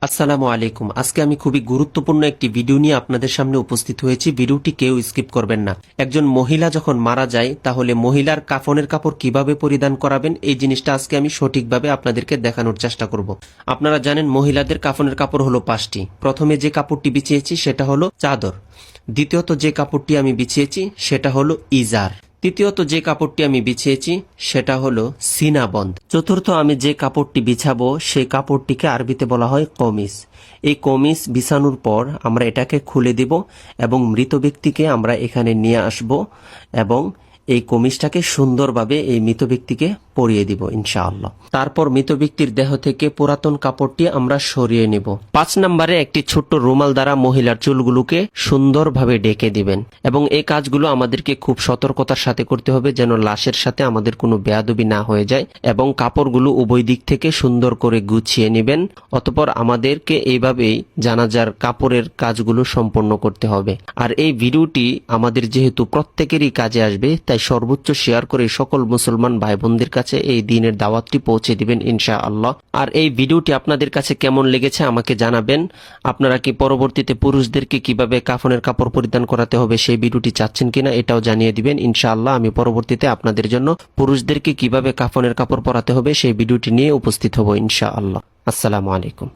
আসসালামু আলাইকুম। আজকে আমি খুবই গুরুত্বপূর্ণ একটি ভিডিও নিয়ে আপনাদের সামনে উপস্থিত হয়েছি। ভিডিওটি কেউ স্কিপ করবেন না। একজন মহিলা যখন মারা যায় তাহলে মহিলার কাফনের কাপড় কিভাবে পরিধান করাবেন এই জিনিসটা আজকে আমি সঠিকভাবে আপনাদেরকে দেখানোর চেষ্টা করব। আপনারা জানেন মহিলাদের কাফনের কাপড় হলো 5টি। প্রথমে যে কাপড়টি বিছিয়েছি সেটা হলো চাদর। দ্বিতীয়ত যে কাপড়টি আমি বিছিয়েছি সেটা হলো ইজার। তৃতীয়ত যে কাপড়টি আমি বিছিয়েছি সেটা হলো সিনাবন্ধ। চতুর্থ আমি যে কাপড়টি বিছাবো সেই কাপড়টিকে আরবিতে বলা হয় কমিস। এই কমিস বিছানোর পর আমরা এটাকে খুলে দিব এবং মৃত ব্যক্তিকে আমরা এখানে নিয়ে আসব এবং এই কমিসটাকে সুন্দরভাবে এই মৃত ব্যক্তিকে পরিয়ে দিব ইনশাআল্লাহ। তারপর মৃত ব্যক্তির দেহ থেকে পুরাতন কাপড়টি আমরা সরিয়ে নিব। 5 নম্বরে একটি ছোট্ট রুমাল দ্বারা মহিলার চুলগুলোকে সুন্দরভাবে ঢেকে দিবেন এবং এই কাজগুলো আমাদেরকে খুব সতর্কতার সাথে করতে হবে যেন লাশের সাথে আমাদের কোনো বেয়াদবি না হয়ে যায় এবং কাপড়গুলো উভয় দিক থেকে সুন্দর করে গুছিয়ে নেবেন। অতঃপর আমাদেরকে এইভাবেই জানাজার কাপড়ের কাজগুলো সম্পন্ন করতে হবে। আর এই ভিডিওটি আমাদের যেহেতু প্রত্যেকেরই কাজে আসবে তাই সর্বোচ্চ শেয়ার করে সকল মুসলমান ভাই বোনদের কাছে এই দিনের দাওয়াতটি পৌঁছে দিবেন ইনশাআল্লাহ। আর এই ভিডিওটি আপনাদের কাছে কেমন লেগেছে আমাকে জানাবেন। আপনারা কি পরবর্তীতে পুরুষদেরকে কিভাবে কাফনের কাপড় পরিধান করাতে হবে সেই ভিডিওটি চাচ্ছেন কিনা এটাও জানিয়ে দিবেন ইনশাআল্লাহ। আমি পরবর্তীতে আপনাদের জন্য পুরুষদেরকে কিভাবে কাফনের কাপড় পরাতে হবে সেই ভিডিওটি নিয়ে উপস্থিত হব ইনশাআল্লাহ। আসসালামু আলাইকুম।